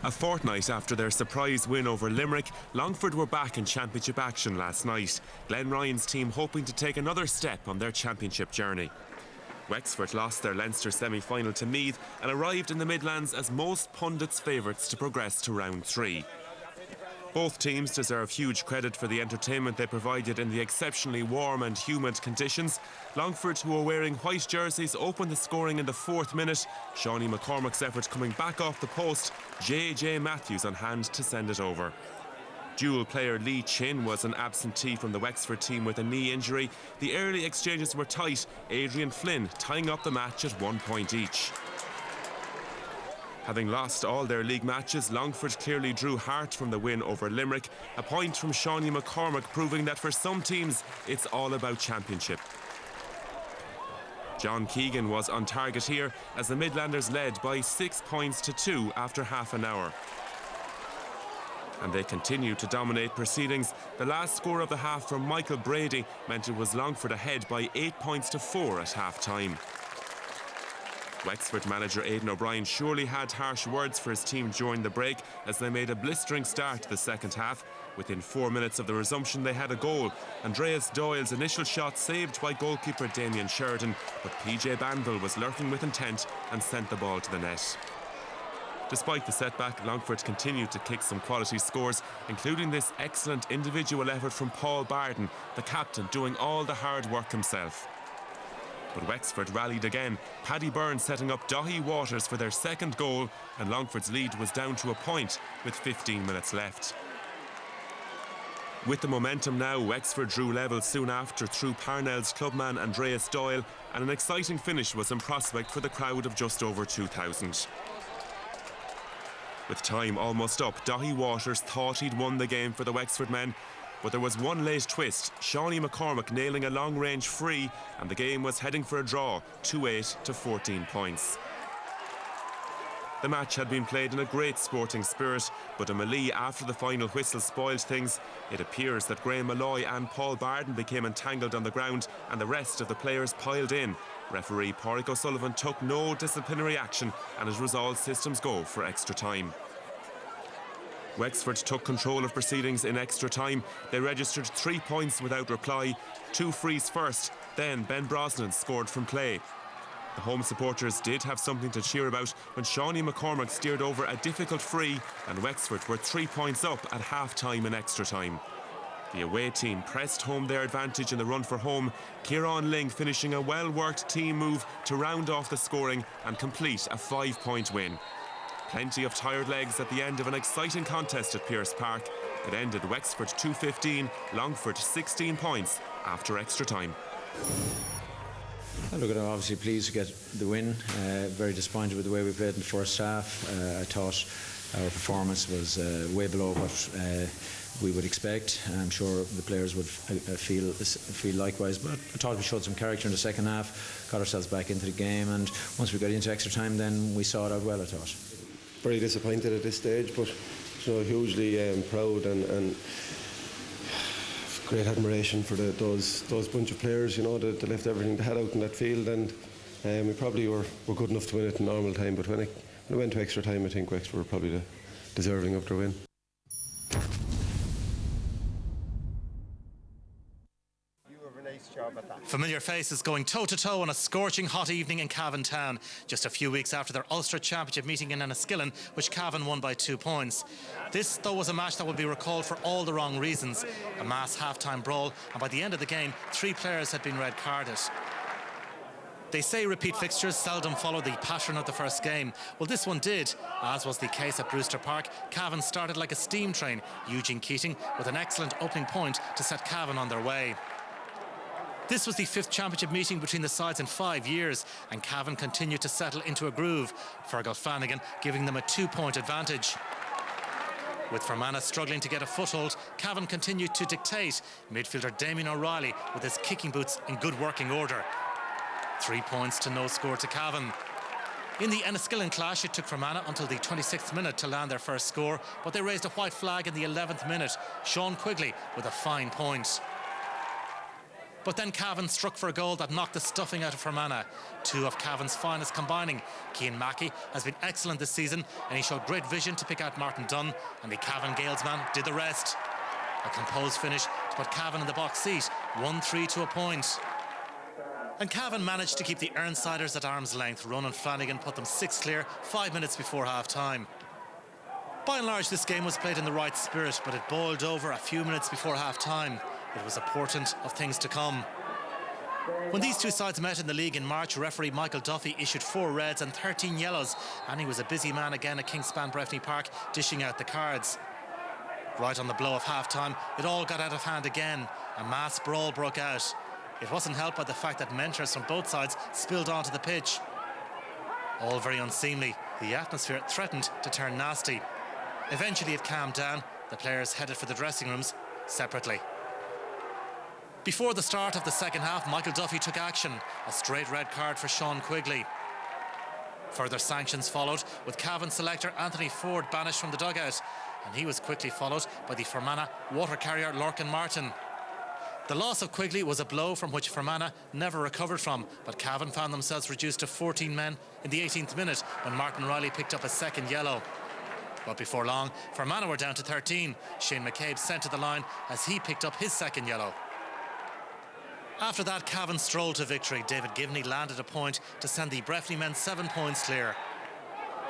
A fortnight after their surprise win over Limerick, Longford were back in championship action last night. Glenn Ryan's team hoping to take another step on their championship journey. Wexford lost their Leinster semi-final to Meath and arrived in the Midlands as most pundits' favourites to progress to round 3. Both teams deserve huge credit for the entertainment they provided in the exceptionally warm and humid conditions. Longford, who were wearing white jerseys, opened the scoring in the 4th minute. Seanie McCormack's effort coming back off the post, J.J. Matthews on hand to send it over. Dual player Lee Chin was an absentee from the Wexford team with a knee injury. The early exchanges were tight, Adrian Flynn tying up the match at 1 point each. Having lost all their league matches, Longford clearly drew heart from the win over Limerick, a point from Seanie McCormack proving that for some teams it's all about championship. John Keegan was on target here as the Midlanders led by 6 points to 2 after half an hour. And they continued to dominate proceedings. The last score of the half from Michael Brady meant it was Longford ahead by 8 points to 4 at half time. Wexford manager Aidan O'Brien surely had harsh words for his team during the break as they made a blistering start to the second half. Within 4 minutes of the resumption they had a goal. Andreas Doyle's initial shot saved by goalkeeper Damien Sheridan, but PJ Banville was lurking with intent and sent the ball to the net. Despite the setback, Longford continued to kick some quality scores, including this excellent individual effort from Paul Barden, the captain doing all the hard work himself. But Wexford rallied again, Paddy Byrne setting up Daithí Waters for their second goal, and Longford's lead was down to a point with 15 minutes left. With the momentum now, Wexford drew level soon after through Parnell's clubman Andreas Doyle, and an exciting finish was in prospect for the crowd of just over 2,000. With time almost up, Daithí Waters thought he'd won the game for the Wexford men, but there was one late twist, Seanie McCormack nailing a long-range free, and the game was heading for a draw, 2-8 to 14 points. The match had been played in a great sporting spirit, but a melee after the final whistle spoiled things. It appears that Graham Malloy and Paul Barden became entangled on the ground, and the rest of the players piled in. Referee Pádraig O'Sullivan took no disciplinary action, and it was all systems go for extra time. Wexford took control of proceedings in extra time. They registered 3 points without reply. 2 frees first, then Ben Brosnan scored from play. The home supporters did have something to cheer about when Seanie McCormack steered over a difficult free, and Wexford were 3 points up at half-time in extra time. The away team pressed home their advantage in the run for home, Kieran Ling finishing a well-worked team move to round off the scoring and complete a 5-point win. Plenty of tired legs at the end of an exciting contest at Pearse Park. It ended Wexford 2-15, Longford 16 points after extra time. Look, I'm obviously pleased to get the win. Very disappointed with the way we played in the first half. I thought our performance was way below what we would expect. I'm sure the players would feel likewise, but I thought we showed some character in the second half, got ourselves back into the game, and once we got into extra time then we saw it out well, I thought. Very disappointed at this stage, but hugely proud and great admiration for those bunch of players, that left everything they had out in that field, and we probably were good enough to win it in normal time, but when it went to extra time, I think Wexford were probably deserving of their win. Familiar faces going toe-to-toe on a scorching hot evening in Cavan town, just a few weeks after their Ulster Championship meeting in Enniskillen, which Cavan won by 2 points. This, though, was a match that would be recalled for all the wrong reasons. A mass half-time brawl, and by the end of the game, 3 players had been red-carded. They say repeat fixtures seldom follow the pattern of the first game. Well, this one did, as was the case at Brewster Park. Cavan started like a steam train, Eugene Keating with an excellent opening point to set Cavan on their way. This was the 5th championship meeting between the sides in 5 years, and Cavan continued to settle into a groove, Fergal Flanagan giving them a 2-point advantage. With Fermanagh struggling to get a foothold, Cavan continued to dictate, midfielder Damien O'Reilly with his kicking boots in good working order. 3 points to no score to Cavan. In the Enniskillen clash, it took Fermanagh until the 26th minute to land their first score, but they raised a white flag in the 11th minute. Sean Quigley with a fine point. But then Cavan struck for a goal that knocked the stuffing out of Fermanagh. Two of Cavan's finest combining. Cian Mackey has been excellent this season, and he showed great vision to pick out Martin Dunn, and the Cavan Galesman did the rest. A composed finish to put Cavan in the box seat, 1-3 to a point. And Cavan managed to keep the Irnsiders at arm's length. Ronan Flanagan put them 6 clear 5 minutes before half-time. By and large, this game was played in the right spirit, but it boiled over a few minutes before half-time. It was a portent of things to come. When these two sides met in the league in March, referee Michael Duffy issued 4 reds and 13 yellows, and he was a busy man again at Kingspan Breffni Park, dishing out the cards. Right on the blow of half-time, it all got out of hand again. A mass brawl broke out. It wasn't helped by the fact that mentors from both sides spilled onto the pitch. All very unseemly. The atmosphere threatened to turn nasty. Eventually it calmed down. The players headed for the dressing rooms separately. Before the start of the second half, Michael Duffy took action. A straight red card for Sean Quigley. Further sanctions followed, with Cavan selector Anthony Ford banished from the dugout, and he was quickly followed by the Fermanagh water carrier Lorcan Martin. The loss of Quigley was a blow from which Fermanagh never recovered from, but Cavan found themselves reduced to 14 men in the 18th minute when Martin Riley picked up a second yellow. But before long, Fermanagh were down to 13. Shane McCabe sent to the line as he picked up his second yellow. After that, Cavan strolled to victory. David Givney landed a point to send the Breffni men 7 points clear.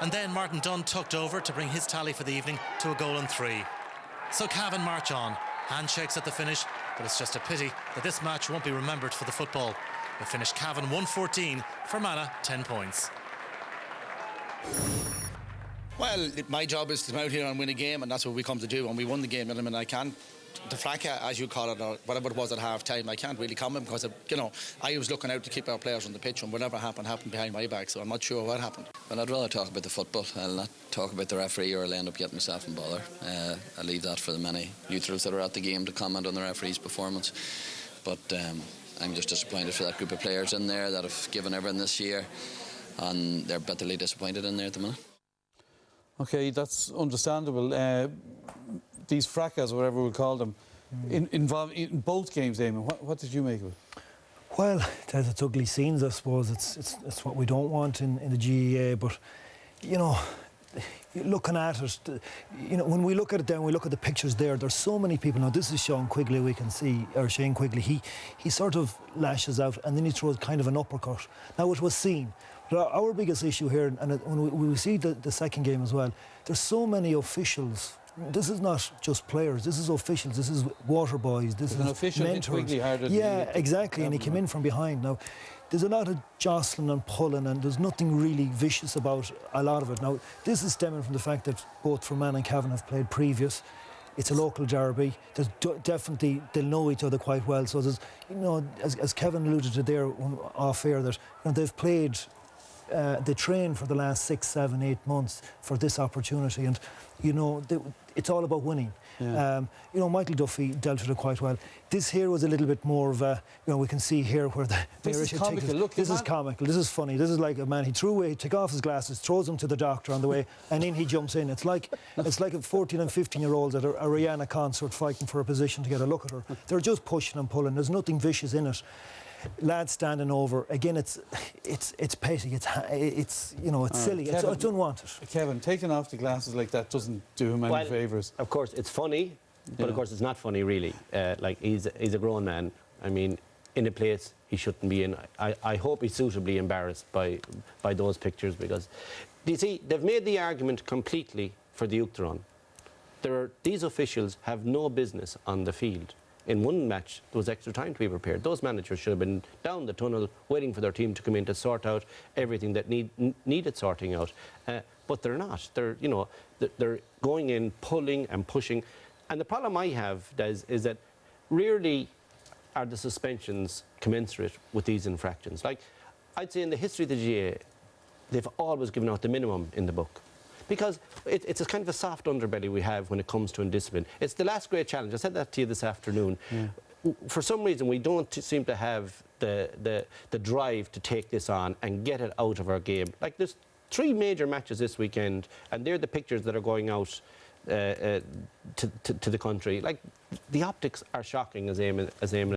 And then Martin Dunn tucked over to bring his tally for the evening to a goal and 3. So Cavan march on. Handshakes at the finish, but it's just a pity that this match won't be remembered for the football. It finished Cavan 1-14, Fermanagh 10 points. Well, my job is to come out here and win a game, and that's what we come to do, and we won the game. I mean, I can't, the fracas, as you call it, or whatever it was at half-time, I can't really comment because, I was looking out to keep our players on the pitch, and whatever happened behind my back, so I'm not sure what happened. Well, I'd rather talk about the football. I'll not talk about the referee, or I'll end up getting myself in bother. I'll leave that for the many neutrals that are at the game to comment on the referee's performance. But I'm just disappointed for that group of players in there that have given everything this year, and they're bitterly disappointed in there at the minute. OK, that's understandable. These fracas, whatever we'll call them, involved in both games, Eamon. What did you make of it? Well, it's ugly scenes, I suppose. It's what we don't want in the GEA. But, looking at it, when we look at it down, we look at the pictures there, there's so many people. Now, this is Sean Quigley, we can see, or Shane Quigley. He sort of lashes out and then he throws kind of an uppercut. Now, it was seen. But our biggest issue here, and when we see the second game as well, there's so many officials. This is not just players, this is officials, this is water boys, this is an official mentors. Yeah, exactly, and he came in from behind. Now, there's a lot of jostling and pulling, and there's nothing really vicious about a lot of it. Now, this is stemming from the fact that both Fermanagh and Cavan have played previous. It's a local derby. There's definitely, they'll know each other quite well. So there's, as Kevin alluded to there off air, that they've played. They trained for the last 6, 7, 8 months for this opportunity, and it's all about winning. Yeah. Michael Duffy dealt with it quite well. This here was a little bit more of a, we can see here where the this is comical. Look, this is comical. This is funny. This is like a man. He took off his glasses, throws them to the doctor on the way, and then he jumps in. It's like a 14 and 15-year-olds at a Rihanna concert fighting for a position to get a look at her. They're just pushing and pulling. There's nothing vicious in it. Lads standing over again. It's petty. It's silly. Kevin, it's unwanted. Kevin, taking off the glasses like that doesn't do him any favours. Of course, it's funny, but of course it's not funny really. He's a grown man. I mean, in a place he shouldn't be in. I hope he's suitably embarrassed by those pictures, because you see they've made the argument completely for the Uachtar run. These officials have no business on the field. In one match, there was extra time to be prepared. Those managers should have been down the tunnel waiting for their team to come in to sort out everything that needed sorting out. But they're not. They're going in, pulling and pushing. And the problem I have, Des, is that rarely are the suspensions commensurate with these infractions. Like, I'd say in the history of the GA, they've always given out the minimum in the book. Because it's a kind of a soft underbelly we have when it comes to indiscipline. It's the last great challenge. I said that to you this afternoon. Yeah. For some reason, we don't seem to have the drive to take this on and get it out of our game. Like, there's 3 major matches this weekend, and they're the pictures that are going out to the country. Like, the optics are shocking, as Eamon